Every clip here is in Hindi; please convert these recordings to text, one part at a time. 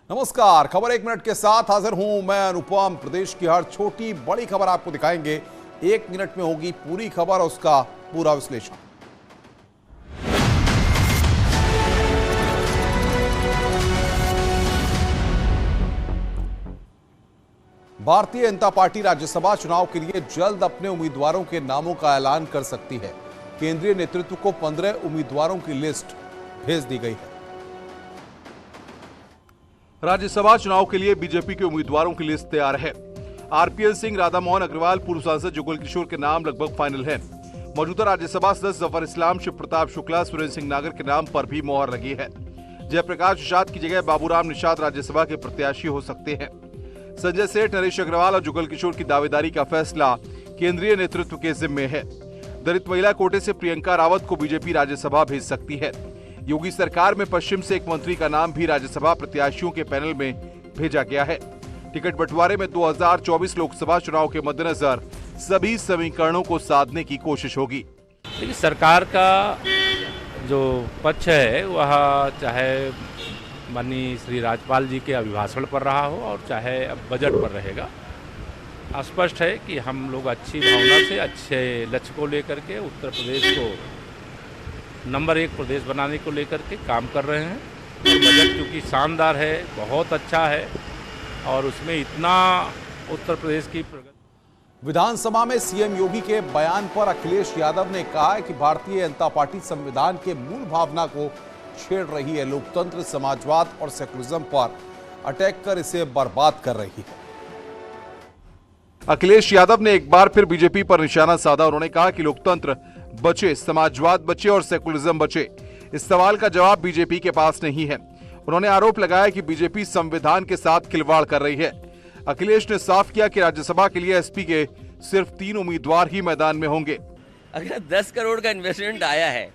नमस्कार, खबर एक मिनट के साथ हाजिर हूं मैं अनुपम। प्रदेश की हर छोटी बड़ी खबर आपको दिखाएंगे। एक मिनट में होगी पूरी खबर और उसका पूरा विश्लेषण। भारतीय जनता पार्टी राज्यसभा चुनाव के लिए जल्द अपने उम्मीदवारों के नामों का ऐलान कर सकती है। केंद्रीय नेतृत्व को 15 उम्मीदवारों की लिस्ट भेज दी गई है। राज्यसभा चुनाव के लिए बीजेपी के उम्मीदवारों की लिस्ट तैयार है। आरपीएल सिंह, राधा मोहन अग्रवाल, पूर्व सांसद जुगल किशोर के नाम लगभग फाइनल हैं। मौजूदा राज्यसभा सदस्य जफर इस्लाम, शिव प्रताप शुक्ला, सुरेंद्र सिंह नागर के नाम पर भी मोहर लगी है। जयप्रकाश निषाद की जगह बाबूराम निषाद राज्यसभा के प्रत्याशी हो सकते हैं। संजय सेठ, नरेश अग्रवाल और जुगल किशोर की दावेदारी का फैसला केंद्रीय नेतृत्व के जिम्मे है। दलित महिला कोटे से प्रियंका रावत को बीजेपी राज्यसभा भेज सकती है। योगी सरकार में पश्चिम से एक मंत्री का नाम भी राज्यसभा प्रत्याशियों के पैनल में भेजा गया है। टिकट बंटवारे में 2024 लोकसभा चुनाव के मद्देनजर सभी समीकरणों को साधने की कोशिश होगी। देखिए, सरकार का जो पक्ष है वह चाहे माननीय श्री राज्यपाल जी के अभिभाषण पर रहा हो और चाहे अब बजट पर रहेगा। स्पष्ट है कि हम लोग अच्छी भावना से अच्छे लक्ष्य को लेकर के उत्तर प्रदेश को नंबर 1 प्रदेश बनाने को लेकर के काम कर रहे हैं। और बजट क्योंकि शानदार है, बहुत अच्छा है और उसमें इतना उत्तर प्रदेश की विधानसभा में सीएम योगी के बयान पर अखिलेश यादव ने कहा है कि भारतीय जनता पार्टी संविधान के मूल भावना को छेड़ रही है। लोकतंत्र, समाजवाद और सेकुलरिज्म पर अटैक कर इसे बर्बाद कर रही है। अखिलेश यादव ने एक बार फिर बीजेपी पर निशाना साधा। उन्होंने कहा कि लोकतंत्र बचे, समाजवाद बचे और सेकुलरिज्म बचे। इस सवाल का जवाब बीजेपी के पास नहीं है। उन्होंने आरोप लगाया कि बीजेपी संविधान के साथ खिलवाड़ कर रही है। अखिलेश ने साफ किया कि राज्यसभा के लिए एसपी के सिर्फ 3 उम्मीदवार ही मैदान में होंगे। अगर 10 करोड़ का इन्वेस्टमेंट आया है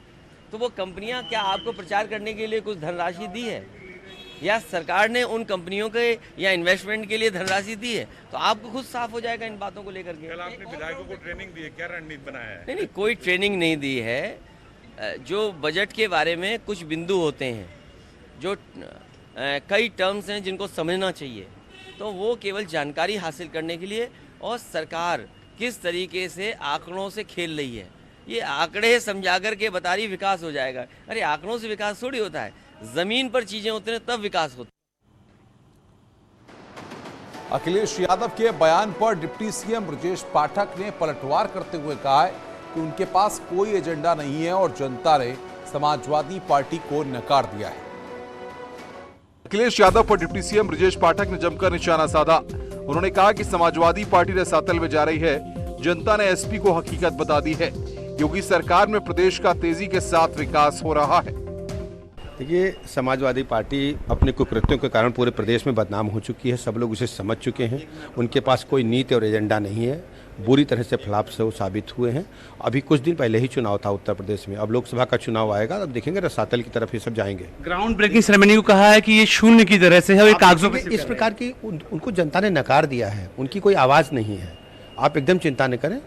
तो वो कंपनियां क्या आपको प्रचार करने के लिए कुछ धनराशि दी है, या सरकार ने उन कंपनियों के या इन्वेस्टमेंट के लिए धनराशि दी है? तो आपको खुद साफ हो जाएगा इन बातों को लेकर के। कल आपने विधायकों को ट्रेनिंग दी है, क्या रणनीति बनाया है? नहीं, कोई ट्रेनिंग नहीं दी है। जो बजट के बारे में कुछ बिंदु होते हैं, जो कई टर्म्स हैं जिनको समझना चाहिए, तो वो केवल जानकारी हासिल करने के लिए, और सरकार किस तरीके से आंकड़ों से खेल रही है, ये आंकड़े समझा करके बता रही विकास हो जाएगा। अरे आंकड़ों से विकास थोड़ी होता है, जमीन पर चीजें होती हैं तब विकास होता है। अखिलेश यादव के बयान पर डिप्टी सीएम ब्रजेश पाठक ने पलटवार करते हुए कहा है कि उनके पास कोई एजेंडा नहीं है और जनता ने समाजवादी पार्टी को नकार दिया है। अखिलेश यादव पर डिप्टी सीएम ब्रजेश पाठक ने जमकर निशाना साधा। उन्होंने कहा कि समाजवादी पार्टी रसातल में जा रही है। जनता ने एसपी को हकीकत बता दी है। योगी सरकार में प्रदेश का तेजी के साथ विकास हो रहा है। देखिए, समाजवादी पार्टी अपने कुकृत्यों के कारण पूरे प्रदेश में बदनाम हो चुकी है। सब लोग उसे समझ चुके हैं। उनके पास कोई नीति और एजेंडा नहीं है। बुरी तरह से फ्लॉप से वो साबित हुए हैं। अभी कुछ दिन पहले ही चुनाव था उत्तर प्रदेश में, अब लोकसभा का चुनाव आएगा, अब देखेंगे रसातल की तरफ ये सब जाएंगे। ग्राउंड ब्रेकिंग सेरेमनी को कहा है कि ये शून्य की तरह से है, ये कागजों पे इस प्रकार की उनको जनता ने नकार दिया है। उनकी कोई आवाज़ नहीं है। आप एकदम चिंता न करें।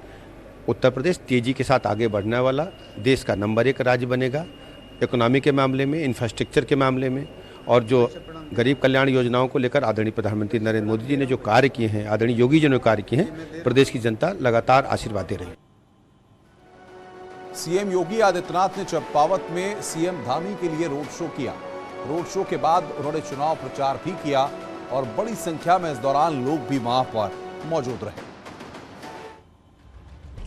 उत्तर प्रदेश तेजी के साथ आगे बढ़ने वाला देश का नंबर 1 राज्य बनेगा। इकोनॉमी के मामले में, इंफ्रास्ट्रक्चर के मामले में, और जो गरीब कल्याण योजनाओं को लेकर आदरणीय प्रधानमंत्री नरेंद्र मोदी जी ने जो कार्य किए हैं, आदरणीय योगी जी ने कार्य किए हैं, प्रदेश की जनता लगातार आशीर्वाद दे रही है। सीएम योगी आदित्यनाथ ने चंपावत में सीएम धामी के लिए रोड शो किया। रोड शो के बाद उन्होंने चुनाव प्रचार भी किया और बड़ी संख्या में इस दौरान लोग भी वहां पर मौजूद रहे।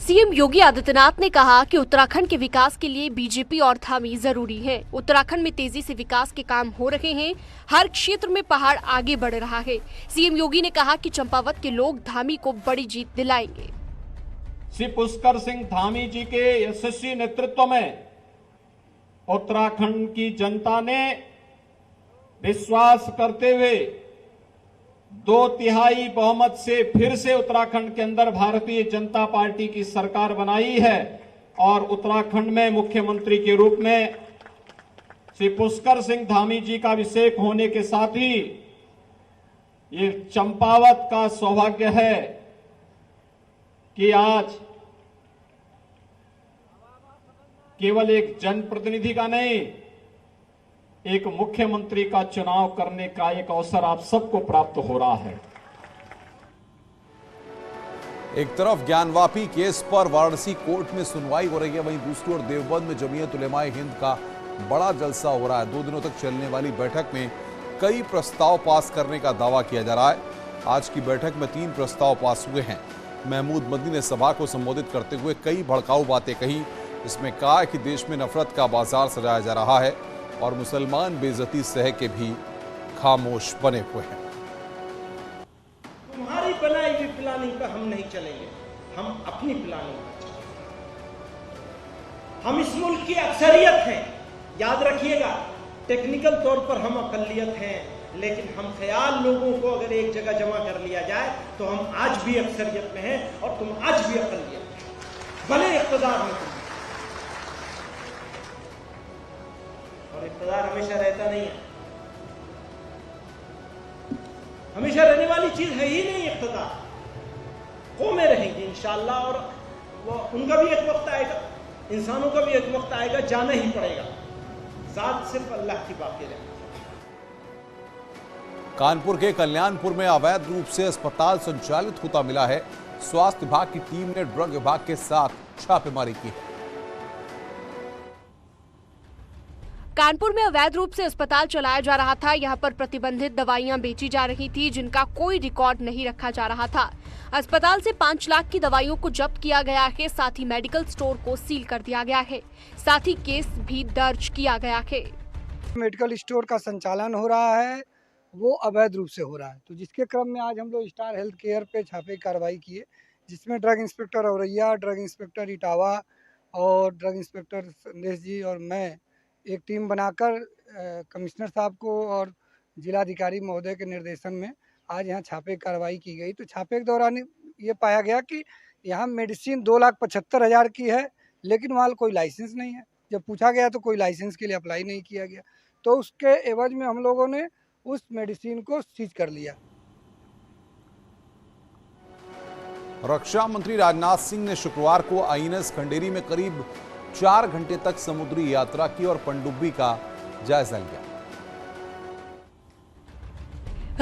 सीएम योगी आदित्यनाथ ने कहा कि उत्तराखंड के विकास के लिए बीजेपी और धामी जरूरी है। उत्तराखंड में तेजी से विकास के काम हो रहे हैं। हर क्षेत्र में पहाड़ आगे बढ़ रहा है। सीएम योगी ने कहा कि चंपावत के लोग धामी को बड़ी जीत दिलाएंगे। श्री पुष्कर सिंह धामी जी के यशस्वी नेतृत्व में उत्तराखंड की जनता ने विश्वास करते हुए 2/3 बहुमत से फिर से उत्तराखंड के अंदर भारतीय जनता पार्टी की सरकार बनाई है, और उत्तराखंड में मुख्यमंत्री के रूप में श्री पुष्कर सिंह धामी जी का अभिषेक होने के साथ ही ये चंपावत का सौभाग्य है कि आज केवल एक जनप्रतिनिधि का नहीं, एक मुख्यमंत्री का चुनाव करने का एक अवसर आप सबको प्राप्त हो रहा है। एक तरफ ज्ञानवापी केस पर वाराणसी कोर्ट में सुनवाई हो रही है, वहीं दूसरी ओर देवबंद में जमीयत उलेमाए हिंद का बड़ा जलसा हो रहा है। 2 दिनों तक चलने वाली बैठक में कई प्रस्ताव पास करने का दावा किया जा रहा है। आज की बैठक में 3 प्रस्ताव पास हुए हैं। महमूद मदनी ने सभा को संबोधित करते हुए कई भड़काऊ बातें कही। इसमें कहा कि देश में नफरत का बाजार सजाया जा रहा है और मुसलमान बेइज्जती सह के भी खामोश बने हुए हैं। तुम्हारी बनाई हुई प्लानिंग पर हम नहीं चलेंगे, हम अपनी प्लानिंग पर चलेंगे। हम इस मुल्क की अक्सरियत हैं, याद रखिएगा। टेक्निकल तौर पर हम अकलियत हैं, लेकिन हम ख्याल लोगों को अगर एक जगह जमा कर लिया जाए तो हम आज भी अक्सरियत में हैं और तुम आज भी अकलियत में, भले इक़्तिदार में तुम। और इक़्तिदार हमेशा रहता नहीं है, हमेशा रहने वाली चीज है ही नहीं इक़्तिदार। कौमें रहेंगी इंशाअल्लाह, और वो उनका भी एक वक्त आएगा, इंसानों का भी एक वक्त आएगा, जाना ही पड़ेगा। ज़ात सिर्फ अल्लाह की बाकी रहेगी। कानपुर के कल्याणपुर में अवैध रूप से अस्पताल संचालित होता मिला है। स्वास्थ्य विभाग की टीम ने ड्रग विभाग के साथ छापेमारी की है। कानपुर में अवैध रूप से अस्पताल चलाया जा रहा था। यहाँ पर प्रतिबंधित दवाइयाँ बेची जा रही थी, जिनका कोई रिकॉर्ड नहीं रखा जा रहा था। अस्पताल से 5 लाख की दवाइयों को जब्त किया गया है। साथ ही मेडिकल स्टोर को सील कर दिया गया है। साथ ही केस भी दर्ज किया गया है। मेडिकल स्टोर का संचालन हो रहा है, वो अवैध रूप से हो रहा है। तो जिसके क्रम में आज हम लोग स्टार हेल्थ केयर पे छापे कार्रवाई किए, जिसमें drug inspector Auraiya, drug inspector Etawah और ड्रग इंस्पेक्टर संदेश जी और मैं एक टीम बनाकर कमिश्नर साहब को और जिलाधिकारी महोदय के निर्देशन में आज यहाँ छापे कार्रवाई की गई। तो छापे के दौरान ये पाया गया कि यहाँ मेडिसिन 2,75,000 की है, लेकिन वहाँ कोई लाइसेंस नहीं है। जब पूछा गया तो कोई लाइसेंस के लिए अप्लाई नहीं किया गया, तो उसके एवज में हम लोगों ने उस मेडिसिन को सीज कर लिया। रक्षा मंत्री राजनाथ सिंह ने शुक्रवार को आईएनएस खंडेरी में करीब 4 घंटे तक समुद्री यात्रा की और पनडुब्बी का जायजा लिया।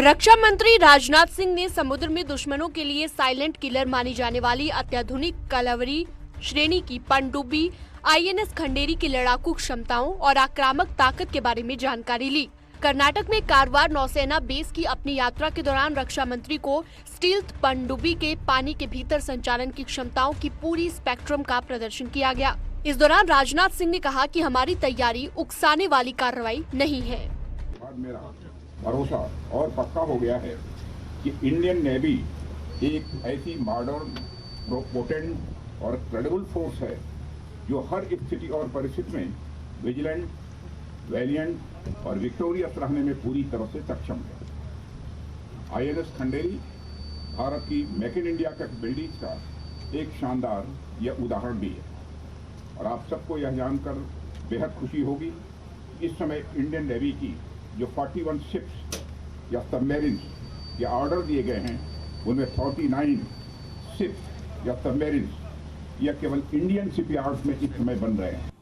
रक्षा मंत्री राजनाथ सिंह ने समुद्र में दुश्मनों के लिए साइलेंट किलर मानी जाने वाली अत्याधुनिक कलावरी श्रेणी की पनडुब्बी आईएनएस खंडेरी की लड़ाकू क्षमताओं और आक्रामक ताकत के बारे में जानकारी ली। कर्नाटक में कारवार नौसेना बेस की अपनी यात्रा के दौरान रक्षा मंत्री को स्टील्थ पनडुब्बी के पानी के भीतर संचालन की क्षमताओं की पूरी स्पेक्ट्रम का प्रदर्शन किया गया। इस दौरान राजनाथ सिंह ने कहा कि हमारी तैयारी उकसाने वाली कार्रवाई नहीं है। मेरा भरोसा और पक्का हो गया है कि इंडियन नेवी एक ऐसी मॉडर्न, पोटेंट और क्रेडिबल फोर्स है जो हर स्थिति और परिस्थिति में विजिलेंट, वैलिएंट और विक्टोरियस रहने में पूरी तरह से सक्षम है। आईएनएस खंडेरी भारत की मेक इन इंडिया कैपेबिलिटीज का एक शानदार यह उदाहरण भी है और आप सबको यह जानकर बेहद खुशी होगी इस समय इंडियन नेवी की जो 41 शिप्स या सबमरीन या ऑर्डर दिए गए हैं, उनमें 49 शिप्स या सबमरीन यह केवल इंडियन शिपयार्ड्स में इस समय बन रहे हैं।